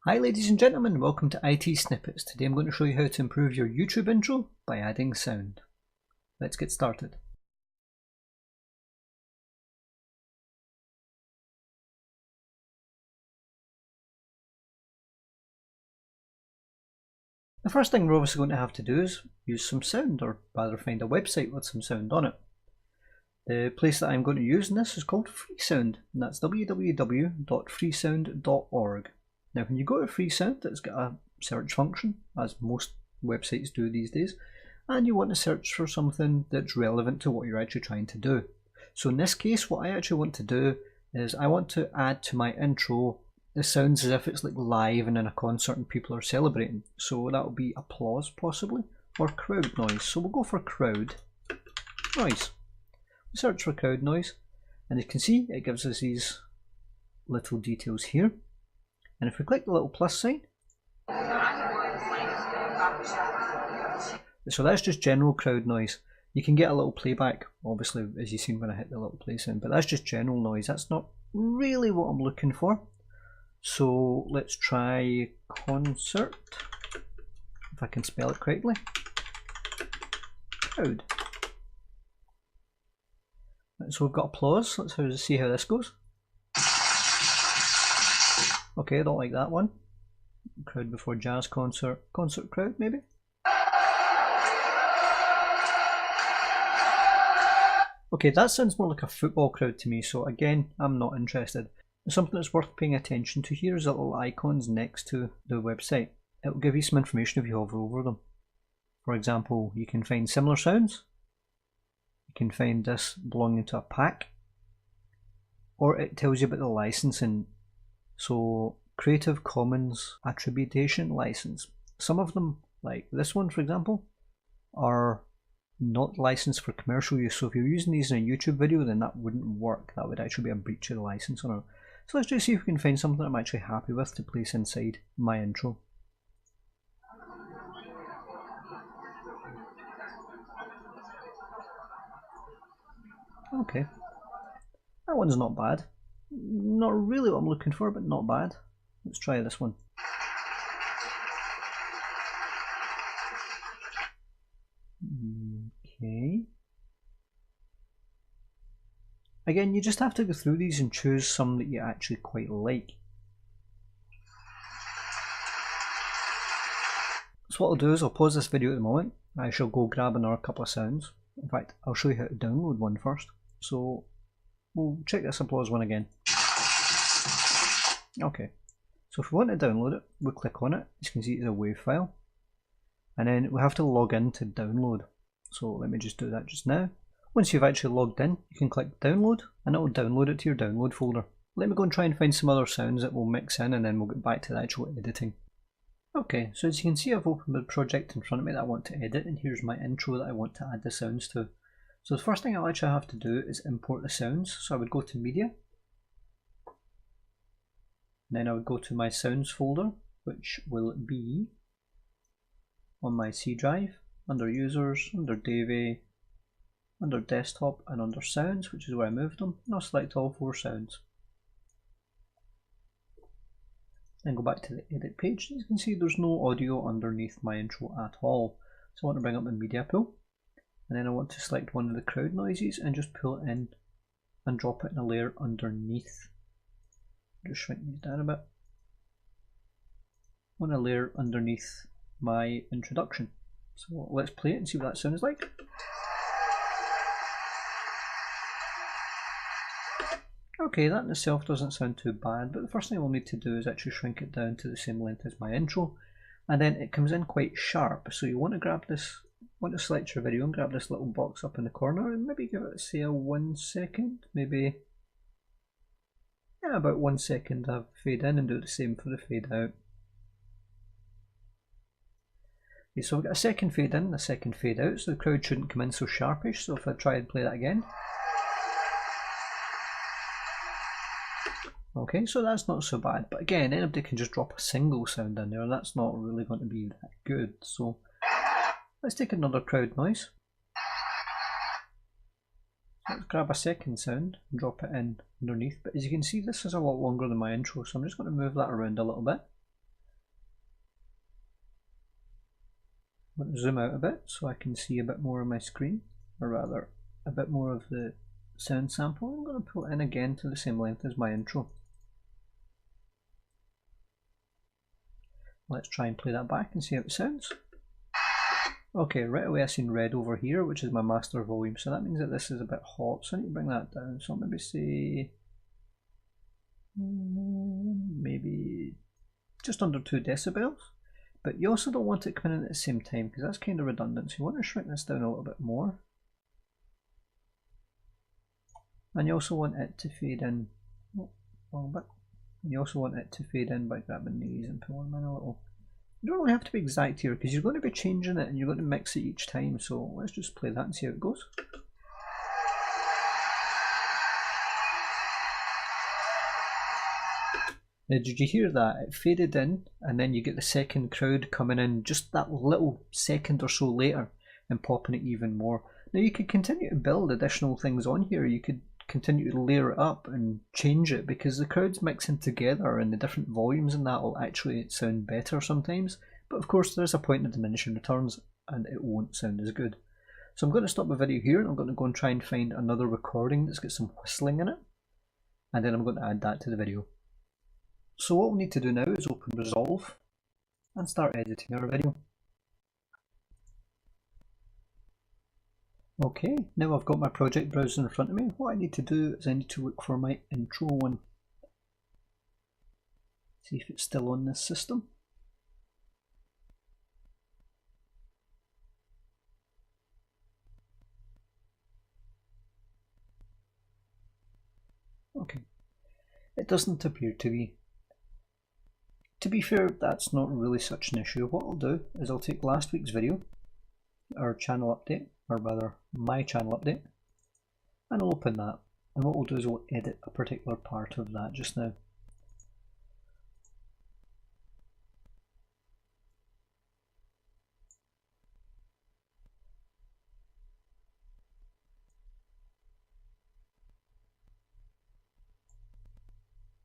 Hi ladies and gentlemen, welcome to IT Snippets. Today I'm going to show you how to improve your YouTube intro by adding sound. Let's get started. The first thing we're obviously going to have to do is use some sound, or rather find a website with some sound on it. The place that I'm going to use in this is called Freesound, and that's www.freesound.org. Now when you go to Freesound, it's got a search function, as most websites do these days, and you want to search for something that's relevant to what you're actually trying to do. So in this case, what I actually want to do is I want to add to my intro the sounds as if it's like live and in a concert and people are celebrating. So that will be applause possibly, or crowd noise. So we'll go for crowd noise. Search for crowd noise, and you can see it gives us these little details here. And if we click the little plus sign, so that's just general crowd noise. You can get a little playback, obviously, as you've seen when I hit the little play sound, but that's just general noise. That's not really what I'm looking for. So let's try concert, if I can spell it correctly. Crowd. So we've got applause. Let's see how this goes. Okay, I don't like that one. Crowd before jazz concert. Concert crowd, maybe? Okay, that sounds more like a football crowd to me, so again, I'm not interested. Something that's worth paying attention to here is the little icons next to the website. It will give you some information if you hover over them. For example, you can find similar sounds. You can find this belonging to a pack. Or it tells you about the licensing. So, Creative Commons Attribution license. Some of them, like this one for example, are not licensed for commercial use. So if you're using these in a YouTube video, then that wouldn't work. That would actually be a breach of the license on it. So let's just see if we can find something I'm actually happy with to place inside my intro. Okay, that one's not bad. Not really what I'm looking for, but not bad. Let's try this one. Okay. Again, you just have to go through these and choose some that you actually quite like. So what I'll do is I'll pause this video at the moment. I shall go grab another couple of sounds. In fact, I'll show you how to download one first. So we'll check this applause one again. Okay, so if we want to download it, we'll click on it. As you can see, it's a WAV file. And then we have to log in to download. So let me just do that just now. Once you've actually logged in, you can click download and it will download it to your download folder. Let me go and try and find some other sounds that we'll mix in, and then we'll get back to the actual editing. Okay, so as you can see, I've opened the project in front of me that I want to edit, and here's my intro that I want to add the sounds to. So the first thing I'll actually have to do is import the sounds. So I would go to media, and then I would go to my sounds folder, which will be on my C drive, under users, under DaVinci, under desktop, and under sounds, which is where I moved them, and I'll select all 4 sounds. Then go back to the edit page. As you can see, there's no audio underneath my intro at all. So I want to bring up the media pool, and then I want to select one of the crowd noises and just pull it in and drop it in a layer underneath. Just shrink these down a bit. I want a layer underneath my introduction. So let's play it and see what that sounds like. Okay, that in itself doesn't sound too bad, but the first thing we'll need to do is actually shrink it down to the same length as my intro, and then it comes in quite sharp. So you want to grab this, select your video and grab this little box up in the corner and maybe give it, say, a 1 second, maybe, yeah, about 1 second to fade in, and do the same for the fade out. Okay, so we've got a second fade in and a second fade out, so the crowd shouldn't come in so sharpish. So if I try and play that again. Okay, so that's not so bad, but again, anybody can just drop a single sound in there, that's not really going to be that good. So let's take another crowd noise. Let's grab a second sound and drop it in underneath, but as you can see, this is a lot longer than my intro, so I'm just going to move that around a little bit. I'm going to zoom out a bit so I can see a bit more of my screen, or rather a bit more of the sound sample. I'm going to pull it in again to the same length as my intro. Let's try and play that back and see how it sounds. Okay, right away I seen red over here, which is my master volume, so that means that this is a bit hot, so I need to bring that down. So I'll maybe say maybe just under 2 decibels, but you also don't want it coming in at the same time because that's kind of redundant, so you want to shrink this down a little bit more. And you also want it to fade in a little bit. You also want it to fade in by grabbing these and pulling them in a little. You don't really have to be exact here because you're going to be changing it and you're going to mix it each time, so let's just play that and see how it goes. Now did you hear that? It faded in and then you get the second crowd coming in just that little second or so later and popping it even more. Now you could continue to build additional things on here. You could continue to layer it up and change it because the crowds mixing together and the different volumes and that will actually sound better sometimes, but of course there's a point of diminishing returns and it won't sound as good. So I'm going to stop the video here and I'm going to go and try and find another recording that's got some whistling in it, and then I'm going to add that to the video. So what we need to do now is open Resolve and start editing our video. Okay, now I've got my project browser in front of me. What I need to do is I need to look for my intro one. See if it's still on this system. Okay, it doesn't appear to be. To be fair, that's not really such an issue. What I'll do is I'll take last week's video, our channel update, or rather my channel update, and I'll open that, and what we'll do is we'll edit a particular part of that just now.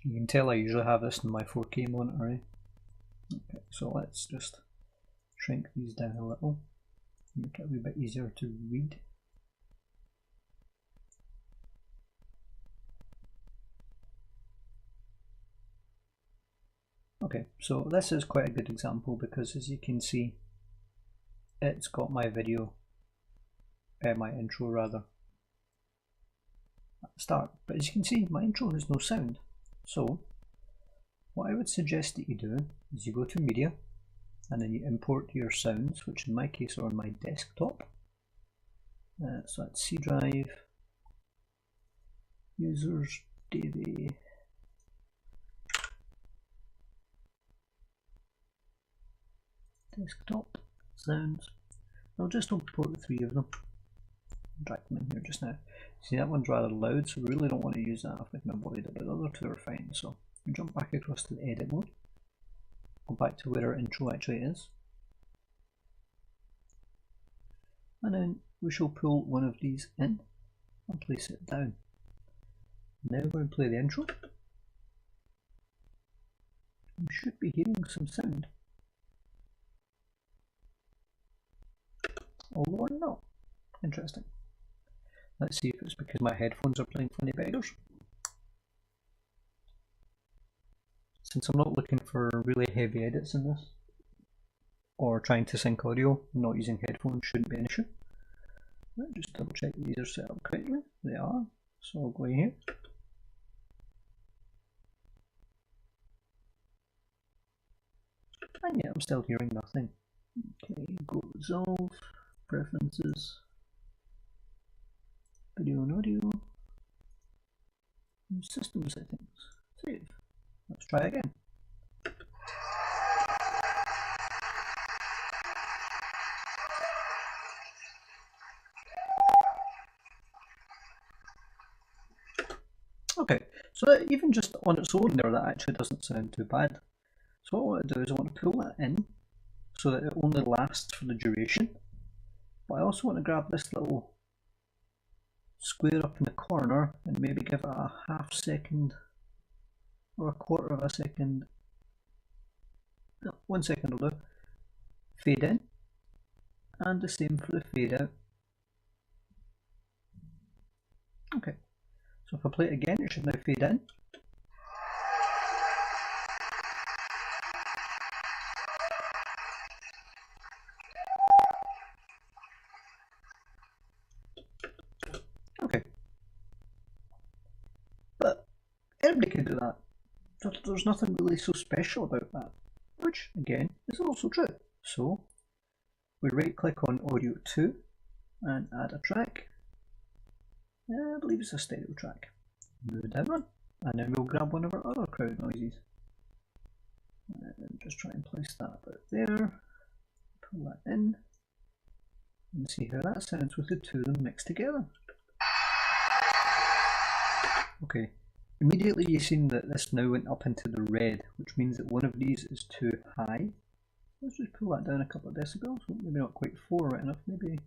You can tell I usually have this in my 4K monitor, eh? Okay, so let's just shrink these down a little, make it a wee bit easier to read. Okay, so this is quite a good example because as you can see, it's got my video, my intro rather, at the start. But as you can see, my intro has no sound. So what I would suggest that you do is you go to Media and then you import your sounds, which in my case are on my desktop. So that's C drive, users, DV, desktop, sounds. I'll just import the 3 of them. Drag them in here just now. See, that one's rather loud, so we really don't want to use that if we can avoid it, but the other 2 are fine. So we jump back across to the edit mode, go back to where our intro actually is, and then we shall pull one of these in and place it down. Now we're going to play the intro. We should be hearing some sound, although I'm not. Interesting. Let's see if it's because my headphones are playing funny beggars. Since I'm not looking for really heavy edits in this, or trying to sync audio, not using headphones shouldn't be an issue. Let's just double check that these are set up correctly. They are. So I'll go here. And yeah, I'm still hearing nothing. Okay, go Resolve, Preferences, Video and Audio, and System Settings. Save. Let's try again. Okay, so that even just on its own there, that actually doesn't sound too bad. So what I want to do is I want to pull that in so that it only lasts for the duration. But I also want to grab this little square up in the corner and maybe give it a half second or a quarter of a second. No, 1 second will do. Fade in and the same for the fade out. Okay, so if I play it again, it should now fade in. Okay, but everybody can do that. There's nothing really so special about that, which again is also true. So we right click on Audio 2 and add a track. I believe it's a stereo track. Move down one, and then we'll grab one of our other crowd noises. And just try and place that about there. Pull that in, and see how that sounds with the two of them mixed together. Okay, immediately you've seen that this now went up into the red, which means that one of these is too high. Let's just pull that down a couple of decibels, maybe not quite 4 right enough, maybe.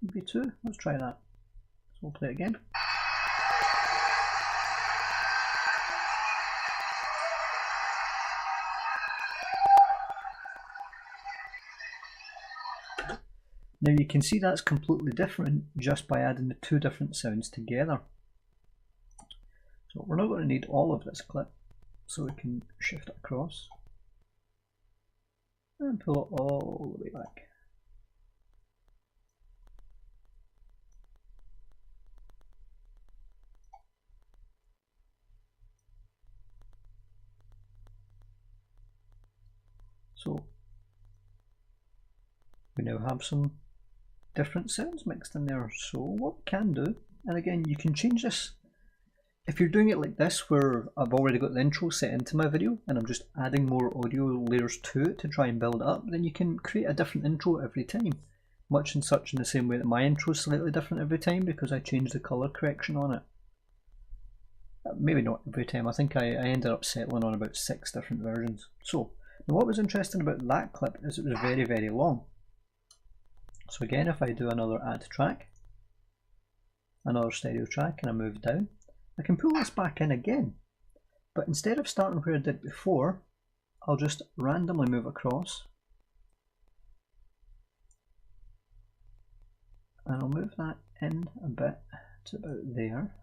Maybe 2, let's try that. So we'll play it again. Now you can see that's completely different just by adding the two different sounds together. So we're not going to need all of this clip, so we can shift it across and pull it all the way back. So we now have some different sounds mixed in there. So what we can do, and again you can change this, if you're doing it like this where I've already got the intro set into my video and I'm just adding more audio layers to it to try and build it up, then you can create a different intro every time. Much in the same way that my intro is slightly different every time because I changed the colour correction on it. Maybe not every time, I think I ended up settling on about 6 different versions. So now what was interesting about that clip is it was very, very long. So again, if I do another add track, another stereo track, and I move down, I can pull this back in again. But instead of starting where I did before, I'll just randomly move across. And I'll move that in a bit to about there,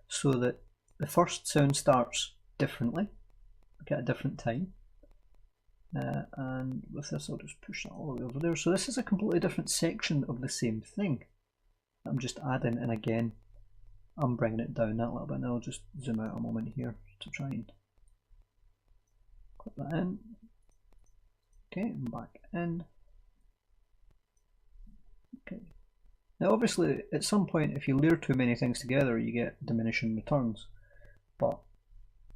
so that the first sound starts differently, at a different time. And with this I'll just push that all the way over there. So this is a completely different section of the same thing. I'm just adding, and again I'm bringing it down that little bit, and I'll just zoom out a moment here to try and clip that in. Okay, and back in. Okay. Now obviously at some point if you layer too many things together you get diminishing returns, but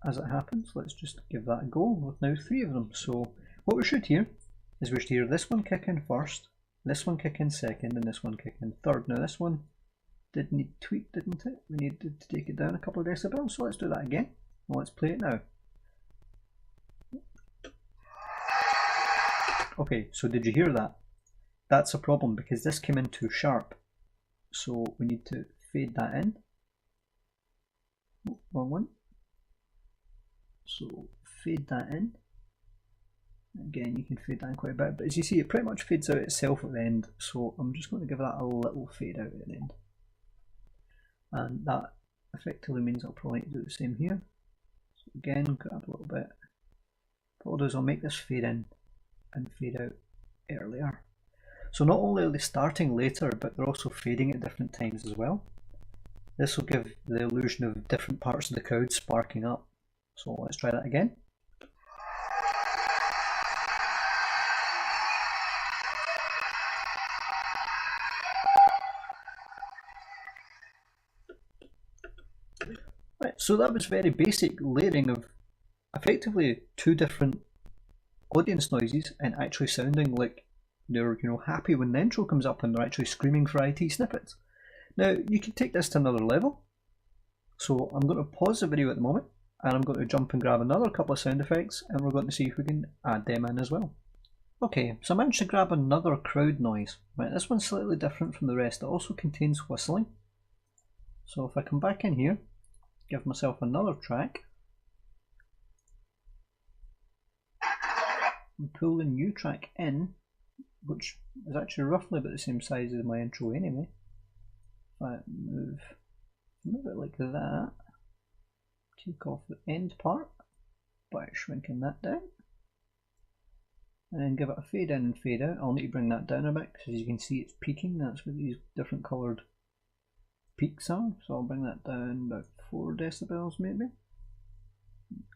as it happens, let's just give that a go with now 3 of them. So what we should hear is we should hear this one kick in first, this one kick in second, and this one kick in third. Now this one did need tweak, didn't it? We needed to take it down a couple of decibels, so let's do that again. Well, let's play it now. Okay, so did you hear that? That's a problem because this came in too sharp. So we need to fade that in. Oh, wrong one. So fade that in. Again, you can fade that in quite a bit, but as you see, it pretty much fades out itself at the end. So I'm just going to give that a little fade out at the end. And that effectively means I'll probably need to do the same here. So again, grab a little bit. What I'll do is I'll make this fade in and fade out earlier. So not only are they starting later, but they're also fading at different times as well. This will give the illusion of different parts of the crowd sparking up. So let's try that again. Right, so that was very basic layering of effectively 2 different audience noises and actually sounding like they're happy when the intro comes up and they're actually screaming for IT snippets. Now you can take this to another level. So I'm going to pause the video at the moment and I'm going to jump and grab another couple of sound effects and we're going to see if we can add them in as well. Okay, so I managed to grab another crowd noise. Right, this one's slightly different from the rest. It also contains whistling. So if I come back in here, give myself another track, and pull the new track in, which is actually roughly about the same size as my intro anyway. If I move it like that, take off the end part by shrinking that down, and then give it a fade in and fade out. I'll need to bring that down a bit because as you can see it's peaking. That's what these different coloured peaks are. So I'll bring that down about 4 decibels maybe.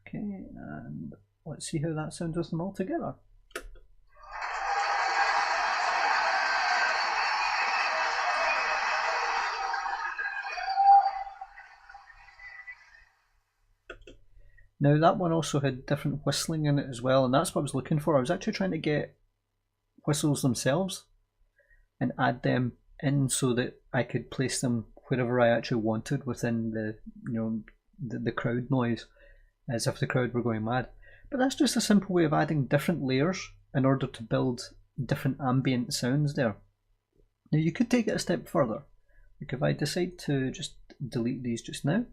Okay, and let's see how that sounds with them all together. Now that one also had different whistling in it as well, and that's what I was looking for. I was actually trying to get whistles themselves and add them in so that I could place them wherever I actually wanted within the, the crowd noise, as if the crowd were going mad. But that's just a simple way of adding different layers in order to build different ambient sounds there. Now you could take it a step further. Like if I decide to just delete these just now,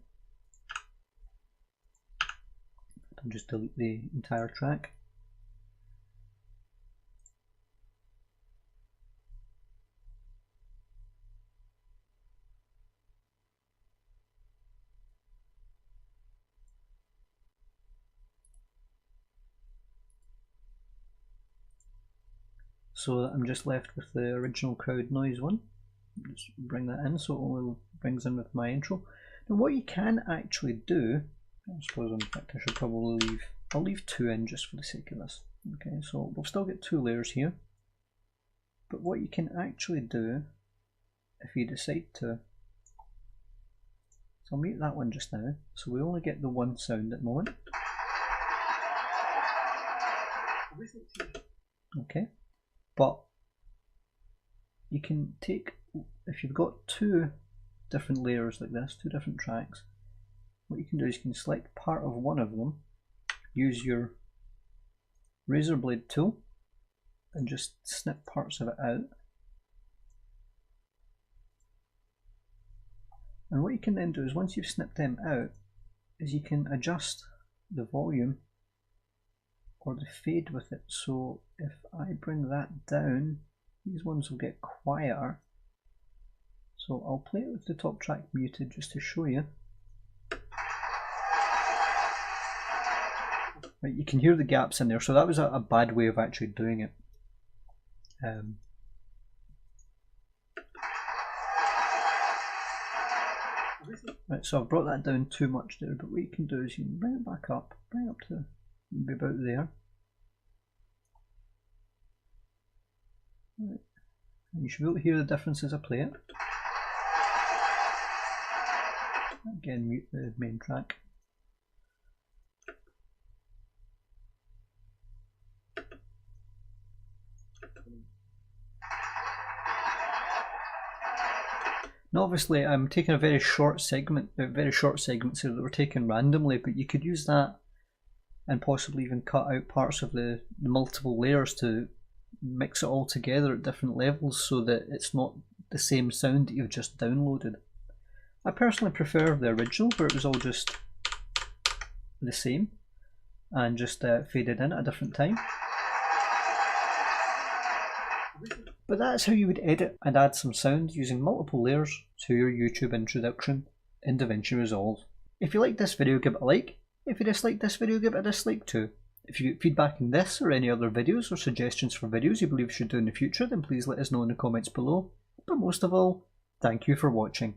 and just delete the entire track. So I'm just left with the original crowd noise one. Just bring that in so it only brings in with my intro. Now what you can actually do, I suppose in fact I should probably leave, I'll leave 2 in just for the sake of this. Okay, so we'll still get 2 layers here. But what you can actually do, if you decide to, so I'll mute that one just now, so we only get the one sound at the moment. Okay, but you can take, if you've got 2 different layers like this, 2 different tracks, what you can do is you can select part of one of them, use your razor blade tool and just snip parts of it out. And what you can then do is once you've snipped them out, is you can adjust the volume or the fade with it. So if I bring that down, these ones will get quieter. So I'll play it with the top track muted just to show you. Right, you can hear the gaps in there, so that was a bad way of actually doing it. Right, so I've brought that down too much there, but what you can do is you can bring it back up, bring it up to maybe about there. Right. And you should be able to hear the difference as I play it. Again, mute the main track. Now obviously I'm taking a very short segment here that were taken randomly, but you could use that and possibly even cut out parts of the multiple layers to mix it all together at different levels so that it's not the same sound that you've just downloaded. I personally prefer the original where it was all just the same and just faded in at a different time. But that's how you would edit and add some sound using multiple layers to your YouTube introduction in DaVinci Resolve. If you liked this video, give it a like. If you disliked this video, give it a dislike too. If you get feedback on this or any other videos or suggestions for videos you believe we should do in the future, then please let us know in the comments below. But most of all, thank you for watching.